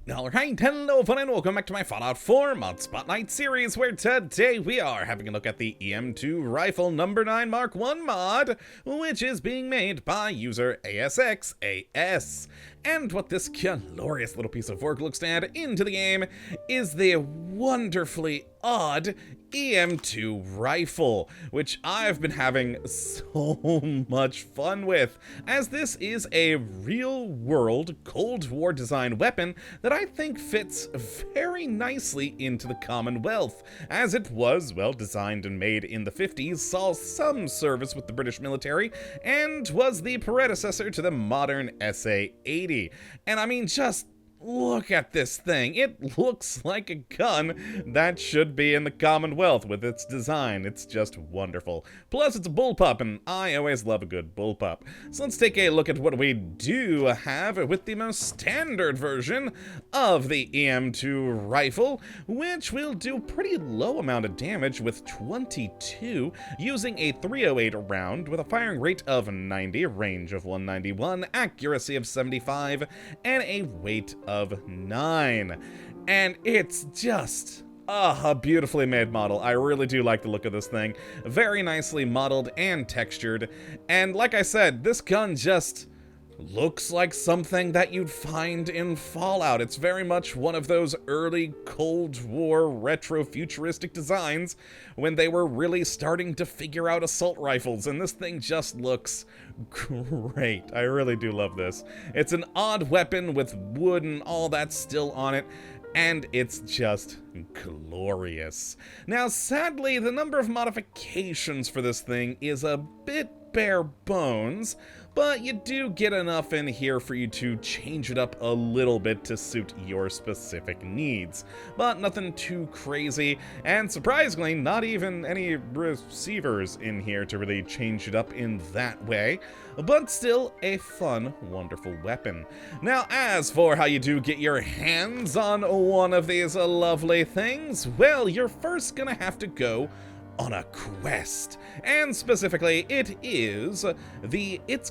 Alright, hello everyone and welcome back to my Fallout 4 Mod Spotlight series, where today we are having a look at the EM2 Rifle No.9 Mk1 mod, which is being made by user ASXAS. And what this glorious little piece of work looks to add into the game is the wonderfully odd EM2 rifle, which I've been having so much fun with, as this is a real-world Cold War design weapon that I think fits very nicely into the Commonwealth, as it was, well, designed and made in the 50s, saw some service with the British military, and was the predecessor to the modern SA-80. And I mean, just look at this thing. It looks like a gun that should be in the Commonwealth with its design. It's just wonderful. Plus, it's a bullpup, and I always love a good bullpup. So let's take a look at what we do have with the most standard version of the EM2 rifle, which will do a pretty low amount of damage with 22, using a .308 round with a firing rate of 90, range of 191, accuracy of 75, and a weight of 9. And it's just a beautifully made model. I really do like the look of this thing. Very nicely modeled and textured. And like I said, this gun just looks like something that you'd find in Fallout. It's very much one of those early Cold War retro-futuristic designs when they were really starting to figure out assault rifles, and this thing just looks great. I really do love this. It's an odd weapon with wood and all that still on it, and it's just glorious. Now, sadly, the number of modifications for this thing is a bit bare bones, but you do get enough in here for you to change it up a little bit to suit your specific needs. But nothing too crazy, and surprisingly, not even any receivers in here to really change it up in that way, but still a fun, wonderful weapon. Now, as for how you do get your hands on one of these lovely things, well, you're first gonna have to go on a quest, and specifically it's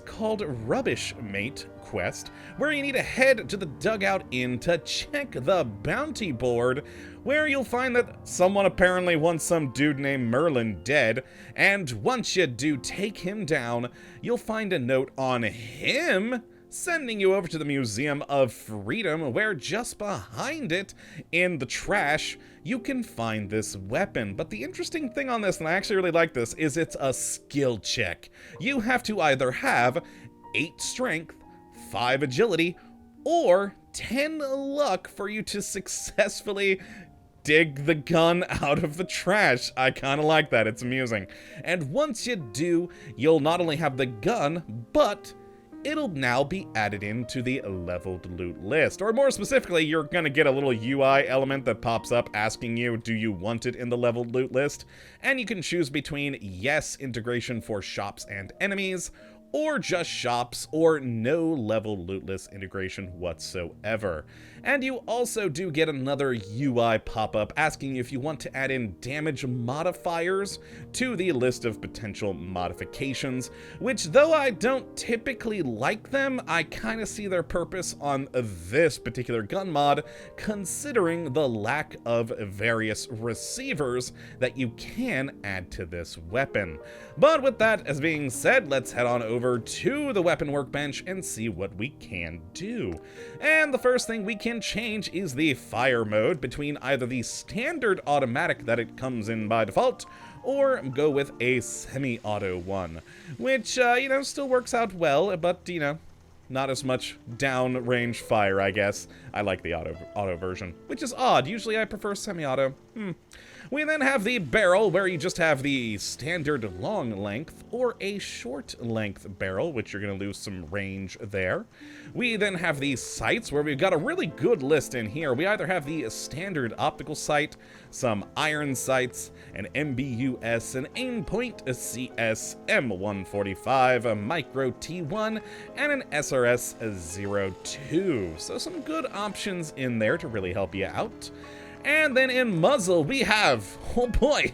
called Rubbish Mate quest, where you need to head to the dugout inn to check the bounty board, where you'll find that someone apparently wants some dude named Merlin dead, and once you do take him down, you'll find a note on him sending you over to the Museum of Freedom, where just behind it, in the trash, you can find this weapon. But the interesting thing on this, and I actually really like this, is it's a skill check. You have to either have 8 strength, 5 agility, or 10 luck for you to successfully dig the gun out of the trash. I kind of like that. It's amusing. And once you do, you'll not only have the gun, but it'll now be added into the leveled loot list. Or more specifically, you're gonna get a little UI element that pops up asking you, do you want it in the leveled loot list? And you can choose between yes, integration for shops and enemies, or just shops, or no leveled loot list integration whatsoever. And you also do get another UI pop-up asking you if you want to add in damage modifiers to the list of potential modifications, which, though I don't typically like them, I kind of see their purpose on this particular gun mod, considering the lack of various receivers that you can add to this weapon. But with that as being said, let's head on over to the weapon workbench and see what we can do. And the first thing we can change is the fire mode between either the standard automatic that it comes in by default, or go with a semi-auto one, which, still works out well, but, not as much down-range fire, I guess. I like the auto version, which is odd. Usually I prefer semi-auto. We then have the barrel, where you just have the standard long length or a short length barrel, which you're going to lose some range there. We then have the sights, where we've got a really good list in here. We either have the standard optical sight, some iron sights, an MBUS, an Aimpoint CS M145, a Micro T1, and an SRS-02. So some good options in there to really help you out. And then in muzzle, we have, oh boy,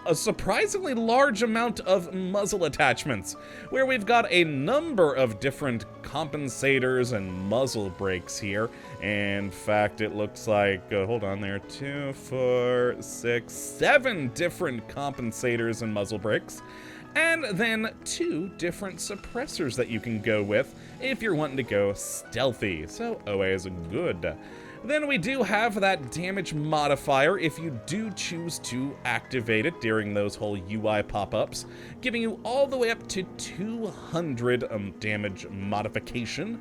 a surprisingly large amount of muzzle attachments, where we've got a number of different compensators and muzzle brakes here. In fact, it looks like, hold on there, 2, 4, 6, 7 different compensators and muzzle brakes. And then 2 different suppressors that you can go with if you're wanting to go stealthy, so always good. Then we do have that damage modifier if you do choose to activate it during those whole UI pop-ups, giving you all the way up to 200 damage modification,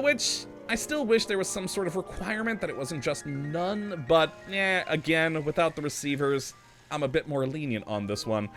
which I still wish there was some sort of requirement that it wasn't just none, but yeah, again, without the receivers, I'm a bit more lenient on this one.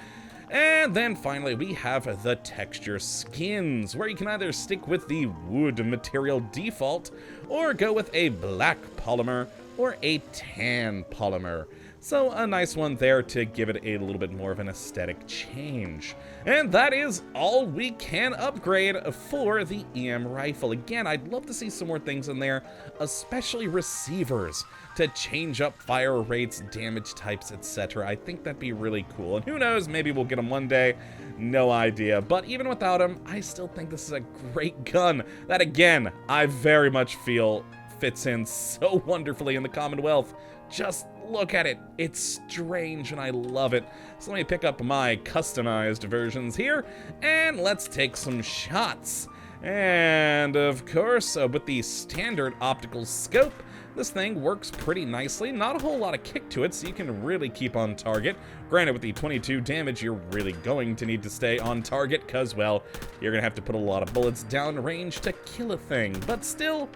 And then finally, we have the texture skins, where you can either stick with the wood material default, or go with a black polymer, or a tan polymer. So a nice one there to give it a little bit more of an aesthetic change. And that is all we can upgrade for the EM rifle. Again, I'd love to see some more things in there, especially receivers, to change up fire rates, damage types, etc. I think that'd be really cool. And who knows, maybe we'll get them one day. No idea. But even without them, I still think this is a great gun that, again, I very much feel fits in so wonderfully in the Commonwealth. Just look at it. It's strange and I love it. So let me pick up my customized versions here and let's take some shots. And of course, with the standard optical scope, this thing works pretty nicely. Not a whole lot of kick to it, so you can really keep on target. Granted, with the 22 damage, you're really going to need to stay on target because, well, you're going to have to put a lot of bullets down range to kill a thing. But still,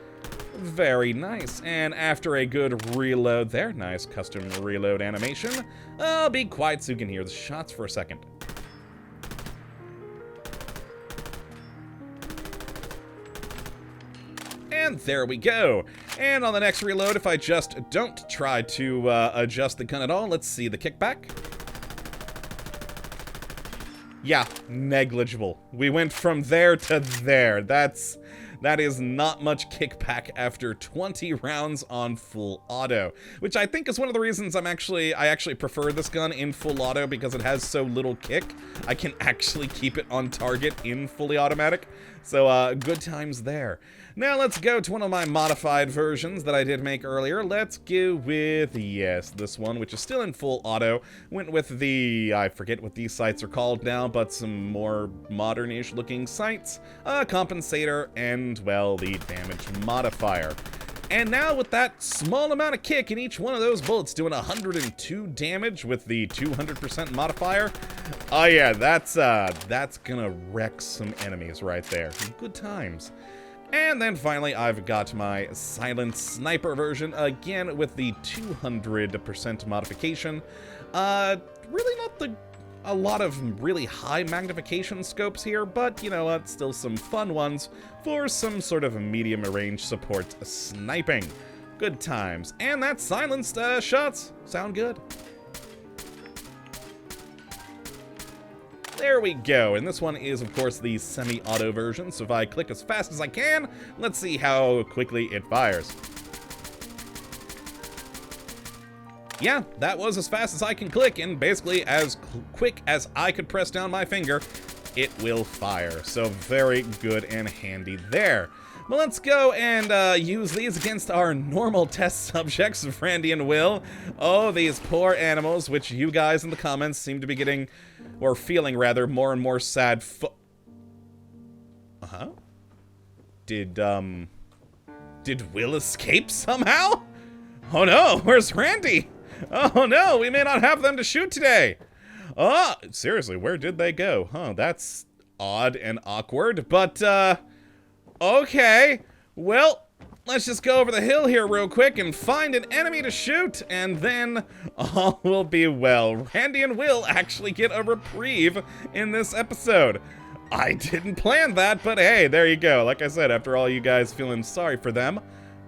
very nice. And after a good reload there, nice custom reload animation, I'll be quiet so you can hear the shots for a second. And there we go. And on the next reload, if I just don't try to adjust the gun at all, let's see the kickback. Yeah, negligible. We went from there to there. That is not much kickback after 20 rounds on full auto, which I think is one of the reasons I actually prefer this gun in full auto, because it has so little kick. I can actually keep it on target in fully automatic. So good times there. Now let's go to one of my modified versions that I did make earlier. Let's go with, yes, this one, which is still in full auto. Went with the, I forget what these sights are called now, but some more modern-ish looking sights, compensator, and, well, the damage modifier. And now with that small amount of kick in each one of those bullets doing 102 damage with the 200% modifier, oh yeah, that's gonna wreck some enemies right there. Good times. And then finally, I've got my silent sniper version, again with the 200% modification. Really not a lot of really high magnification scopes here, but you know what, still some fun ones for some sort of medium range support sniping. Good times. And that silenced shots sound good. There we go, and this one is, of course, the semi-auto version, so if I click as fast as I can, let's see how quickly it fires. Yeah, that was as fast as I can click, and basically as quick as I could press down my finger, it will fire. So very good and handy there. Well, let's go and use these against our normal test subjects, Randy and Will. Oh, these poor animals, which you guys in the comments seem to be getting, or feeling rather, more and more sad Uh-huh? Did Will escape somehow? Oh no, where's Randy? Oh no, we may not have them to shoot today. Oh, seriously, where did they go? Huh, that's odd and awkward, but, okay, well, let's just go over the hill here real quick and find an enemy to shoot, and then all will be well. Randy and Will actually get a reprieve in this episode. I didn't plan that, but hey, there you go. Like I said, after all you guys feeling sorry for them,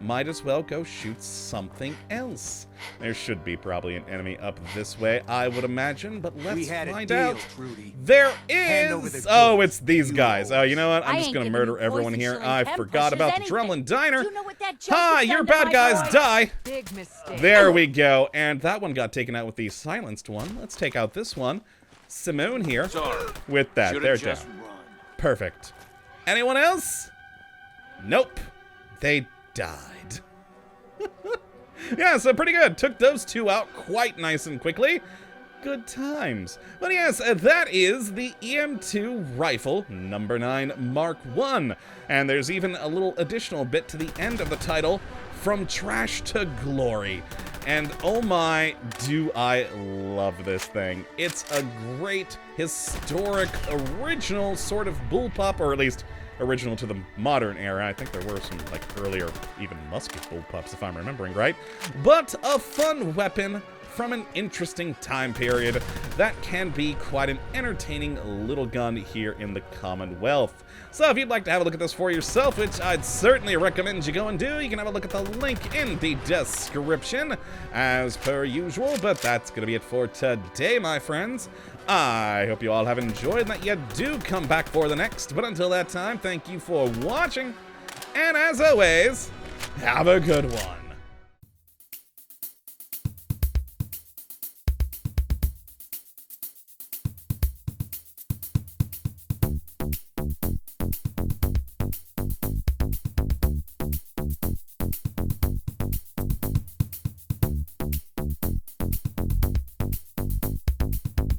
might as well go shoot something else. There should be probably an enemy up this way, I would imagine, but let's find out. Trudy. There is! Oh, it's these guys. Oh, you know what? I'm just gonna murder everyone here. I forgot about the Drumlin Diner. You know what that Ha! Your bad guys die! Big mistake. There we go. And that one got taken out with the silenced one. Let's take out this one. Simone here. Sorry. With that. Should've They're just down. run. Perfect. Anyone else? Nope. They died. Yeah, so pretty good. Took those two out quite nice and quickly. Good times. But yes, that is the EM2 Rifle No. 9 Mk1. And there's even a little additional bit to the end of the title, From Trash to Glory. And oh my, do I love this thing. It's a great, historic, original sort of bullpup, or at least original to the modern era. I think there were some, like, earlier, even musket bullpups, if I'm remembering right. But a fun weapon from an interesting time period that can be quite an entertaining little gun here in the Commonwealth. So if you'd like to have a look at this for yourself, which I'd certainly recommend you go and do, you can have a look at the link in the description as per usual. But that's gonna be it for today, my friends. I hope you all have enjoyed and that you do come back for the next. But until that time, thank you for watching, and as always, have a good one.